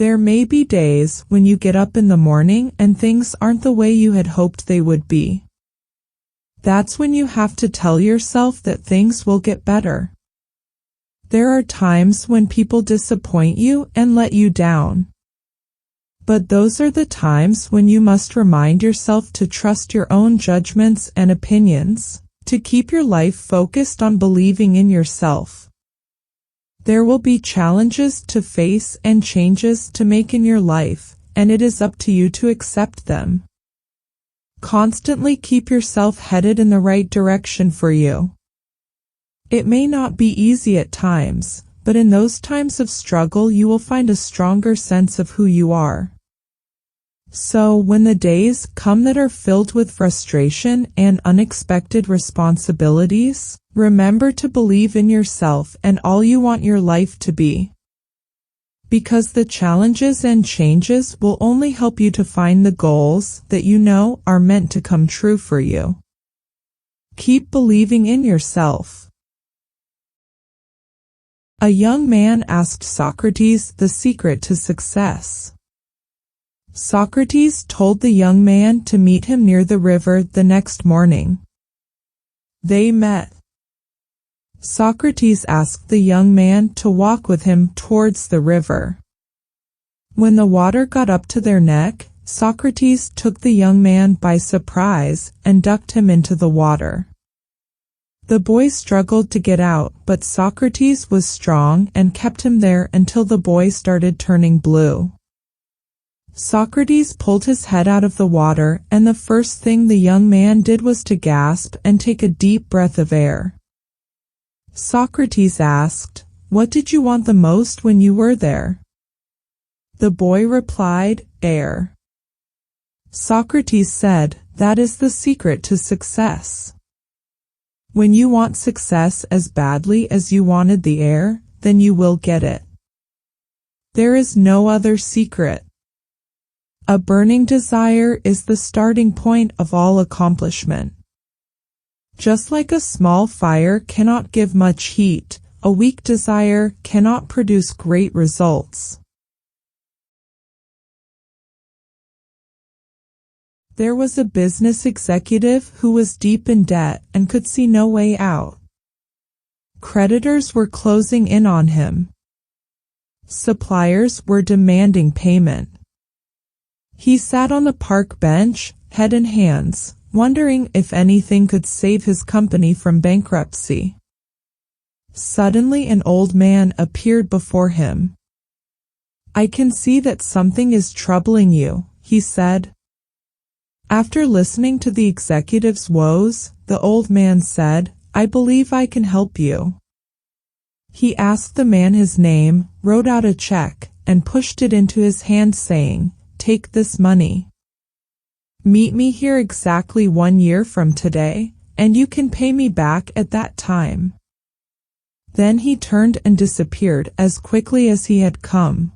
There may be days when you get up in the morning and things aren't the way you had hoped they would be. That's when you have to tell yourself that things will get better. There are times when people disappoint you and let you down. But those are the times when you must remind yourself to trust your own judgments and opinions, to keep your life focused on believing in yourself. There will be challenges to face and changes to make in your life, and it is up to you to accept them. Constantly keep yourself headed in the right direction for you. It may not be easy at times, but in those times of struggle you will find a stronger sense of who you are. So when the days come that are filled with frustration and unexpected responsibilities, remember to believe in yourself and all you want your life to be. Because the challenges and changes will only help you to find the goals that you know are meant to come true for you. Keep believing in yourself. A young man asked Socrates the secret to success. Socrates told the young man to meet him near the river the next morning. They met. Socrates asked the young man to walk with him towards the river. When the water got up to their neck, Socrates took the young man by surprise and ducked him into the water. The boy struggled to get out, but Socrates was strong and kept him there until the boy started turning blue. Socrates pulled his head out of the water, and the first thing the young man did was to gasp and take a deep breath of air. Socrates asked, "What did you want the most when you were there?" The boy replied, "Air." Socrates said, "That is the secret to success. When you want success as badly as you wanted the air, then you will get it. There is no other secret. A burning desire is the starting point of all accomplishment. Just like a small fire cannot give much heat, a weak desire cannot produce great results." There was a business executive who was deep in debt and could see no way out. Creditors were closing in on him. Suppliers were demanding payment. He sat on the park bench, head in hands, wondering if anything could save his company from bankruptcy. Suddenly an old man appeared before him. "I can see that something is troubling you," he said. After listening to the executive's woes, the old man said, "I believe I can help you." He asked the man his name, wrote out a check, and pushed it into his hand saying, "Take this money. Meet me here exactly 1 year from today, and you can pay me back at that time." Then he turned and disappeared as quickly as he had come.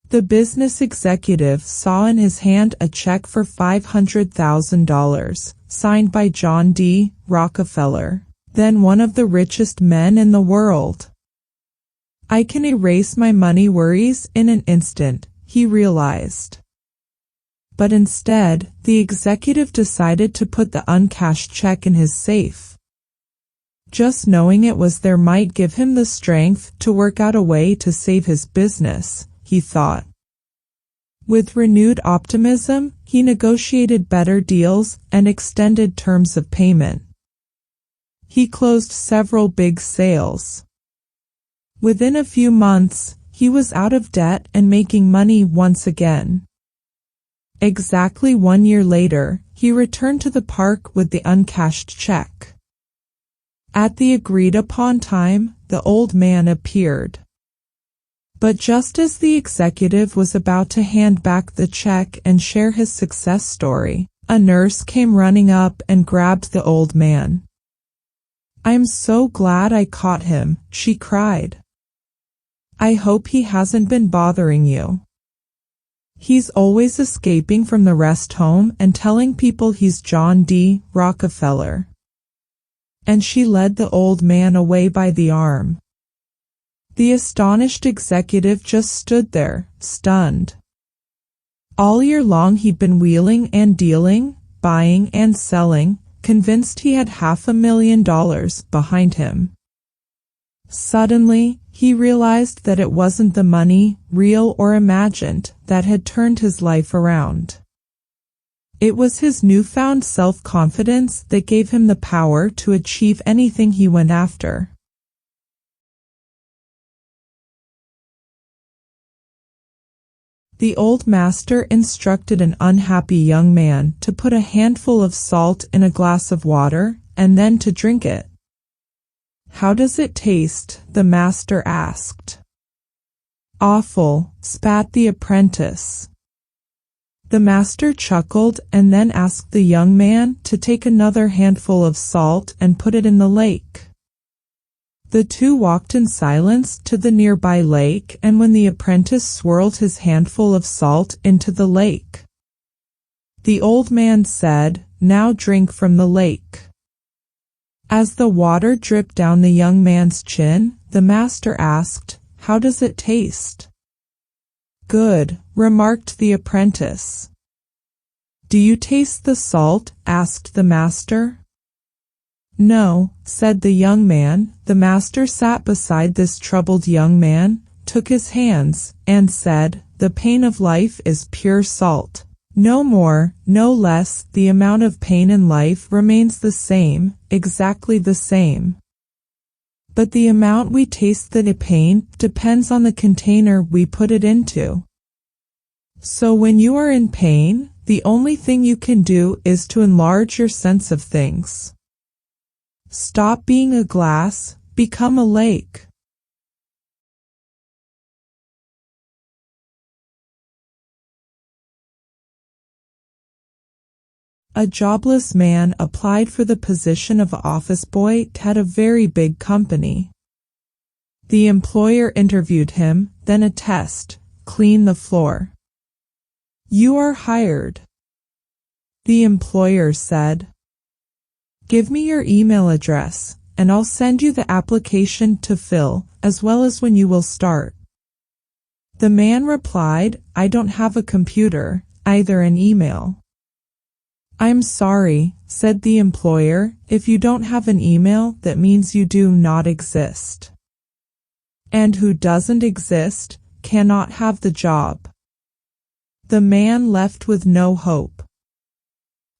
The business executive saw in his hand a check for $500,000, signed by John D. Rockefeller, then one of the richest men in the world. "I can erase my money worries in an instant," he realized. But instead, the executive decided to put the uncashed check in his safe. Just knowing it was there might give him the strength to work out a way to save his business, he thought. With renewed optimism, he negotiated better deals and extended terms of payment. He closed several big sales. Within a few months, he was out of debt and making money once again. Exactly 1 year later, he returned to the park with the uncashed check. At the agreed-upon time, the old man appeared. But just as the executive was about to hand back the check and share his success story, a nurse came running up and grabbed the old man. "I'm so glad I caught him," she cried. "I hope he hasn't been bothering you. He's always escaping from the rest home and telling people he's John D. Rockefeller." And she led the old man away by the arm. The astonished executive just stood there, stunned. All year long he'd been wheeling and dealing, buying and selling, convinced he had $500,000 behind him. Suddenly, he realized that it wasn't the money, real or imagined, that had turned his life around. It was his newfound self-confidence that gave him the power to achieve anything he went after. The old master instructed an unhappy young man to put a handful of salt in a glass of water, and then to drink it. "How does it taste?" the master asked. "Awful," spat the apprentice. The master chuckled and then asked the young man to take another handful of salt and put it in the lake. The two walked in silence to the nearby lake, and when the apprentice swirled his handful of salt into the lake, the old man said, "Now drink from the lake." As the water dripped down the young man's chin, the master asked, "How does it taste?" "Good," remarked the apprentice. "Do you taste the salt?" asked the master. "No," said the young man. The master sat beside this troubled young man, took his hands, and said, "The pain of life is pure salt. No more, no less. The amount of pain in life remains the same, exactly the same. But the amount we taste the pain depends on the container we put it into. So when you are in pain, the only thing you can do is to enlarge your sense of things. Stop being a glass, become a lake." A jobless man applied for the position of office boy at a very big company. The employer interviewed him, then a test, clean the floor. "You are hired." The employer said, "Give me your email address, and I'll send you the application to fill, as well as when you will start." The man replied, "I don't have a computer, either an email." "I'm sorry," said the employer, "if you don't have an email, that means you do not exist. And who doesn't exist, cannot have the job." The man left with no hope.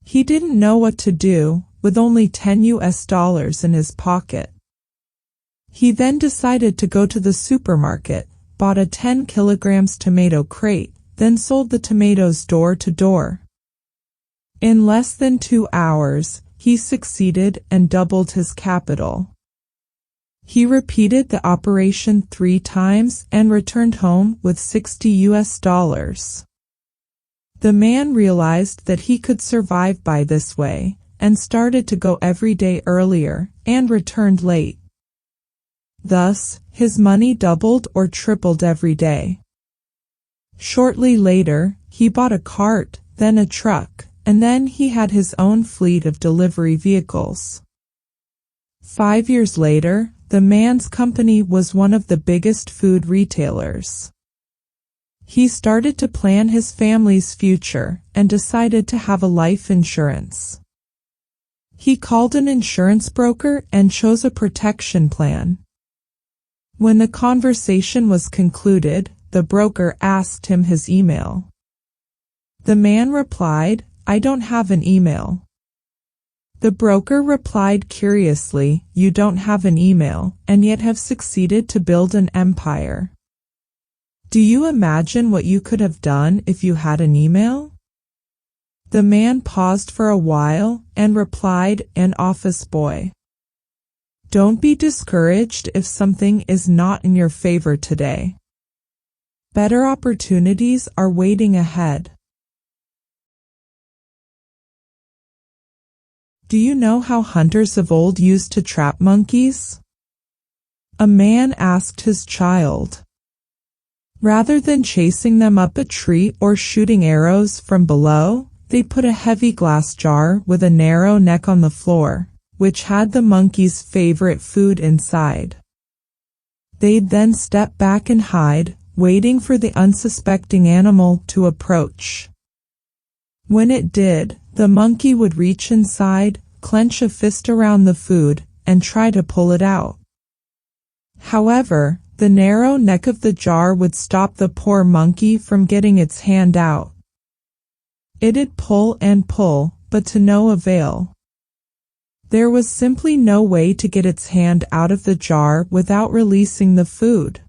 He didn't know what to do, with only $10 in his pocket. He then decided to go to the supermarket, bought a 10 kilograms tomato crate, then sold the tomatoes door to door. In less than 2 hours, he succeeded and doubled his capital. He repeated the operation 3 times and returned home with $60. The man realized that he could survive by this way, and started to go every day earlier, and returned late. Thus, his money doubled or tripled every day. Shortly later, he bought a cart, then a truck, and then he had his own fleet of delivery vehicles. 5 years later, the man's company was one of the biggest food retailers. He started to plan his family's future, and decided to have a life insurance. He called an insurance broker and chose a protection plan. When the conversation was concluded, the broker asked him his email. The man replied, "I don't have an email." The broker replied curiously, "You don't have an email, and yet have succeeded to build an empire. Do you imagine what you could have done if you had an email?" The man paused for a while and replied, "An office boy." Don't be discouraged if something is not in your favor today. Better opportunities are waiting ahead. Do you know how hunters of old used to trap monkeys? A man asked his child. Rather than chasing them up a tree or shooting arrows from below, they put a heavy glass jar with a narrow neck on the floor, which had the monkey's favorite food inside. They'd then step back and hide, waiting for the unsuspecting animal to approach. When it did, the monkey would reach inside, clench a fist around the food, and try to pull it out. However, the narrow neck of the jar would stop the poor monkey from getting its hand out. It'd pull and pull, but to no avail. There was simply no way to get its hand out of the jar without releasing the food.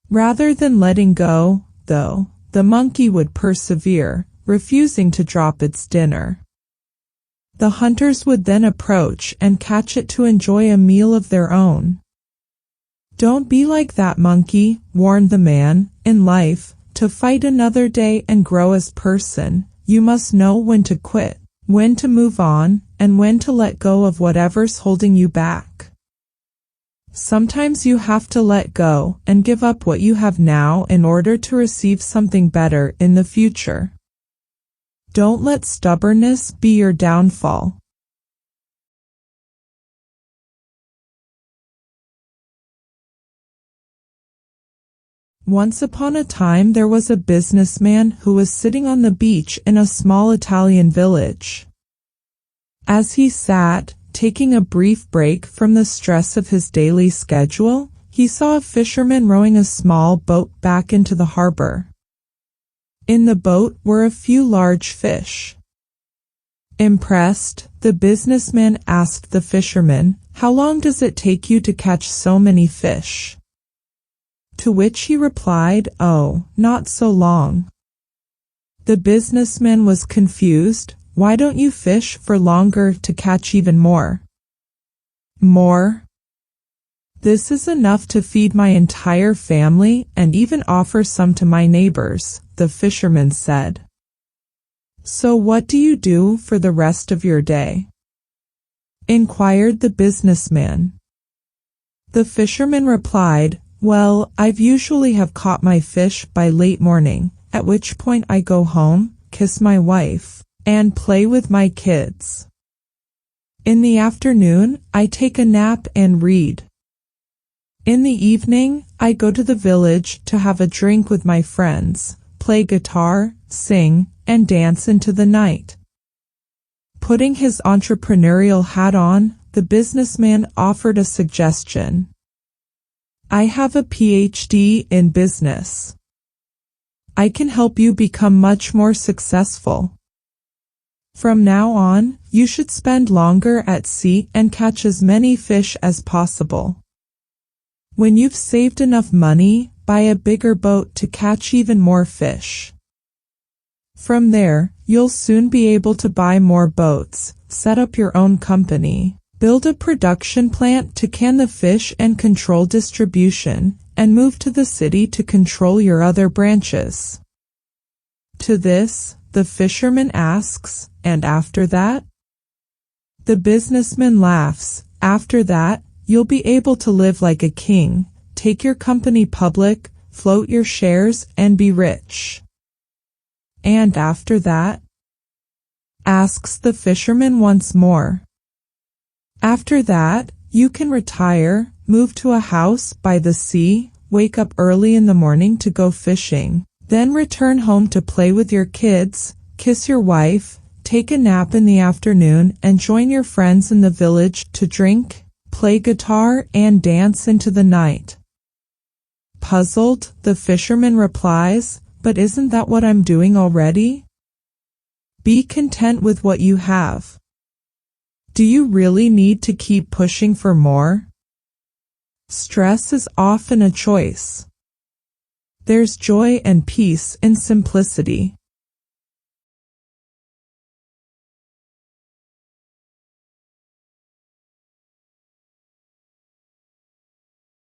Rather than letting go, though, the monkey would persevere, refusing to drop its dinner. The hunters would then approach and catch it to enjoy a meal of their own. "Don't be like that, monkey," warned the man. "In life, to fight another day and grow as person, you must know when to quit, when to move on, and when to let go of whatever's holding you back. Sometimes you have to let go and give up what you have now in order to receive something better in the future. Don't let stubbornness be your downfall." Once upon a time there was a businessman who was sitting on the beach in a small Italian village. As he sat, taking a brief break from the stress of his daily schedule, he saw a fisherman rowing a small boat back into the harbor. In the boat were a few large fish. Impressed, the businessman asked the fisherman, "How long does it take you to catch so many fish?" To which he replied, "Oh, not so long." The businessman was confused. "Why don't you fish for longer to catch even more?" "More? This is enough to feed my entire family and even offer some to my neighbors," the fisherman said. "So what do you do for the rest of your day?" inquired the businessman. The fisherman replied, "Well, I've usually have caught my fish by late morning, at which point I go home, kiss my wife, and play with my kids. In the afternoon, I take a nap and read. In the evening, I go to the village to have a drink with my friends, play guitar, sing, and dance into the night." Putting his entrepreneurial hat on, the businessman offered a suggestion. "I have a PhD in business. I can help you become much more successful. From now on, you should spend longer at sea and catch as many fish as possible. When you've saved enough money, buy a bigger boat to catch even more fish. From there, you'll soon be able to buy more boats, set up your own company, build a production plant to can the fish and control distribution, and move to the city to control your other branches." To this, the fisherman asks, "And after that?" The businessman laughs. "After that, you'll be able to live like a king, take your company public, float your shares, and be rich." "And after that?" asks the fisherman once more. "After that, you can retire, move to a house by the sea, wake up early in the morning to go fishing, then return home to play with your kids, kiss your wife, take a nap in the afternoon, and join your friends in the village to drink, play guitar, and dance into the night." Puzzled, the fisherman replies, "But isn't that what I'm doing already? Be content with what you have. Do you really need to keep pushing for more? Stress is often a choice. There's joy and peace in simplicity."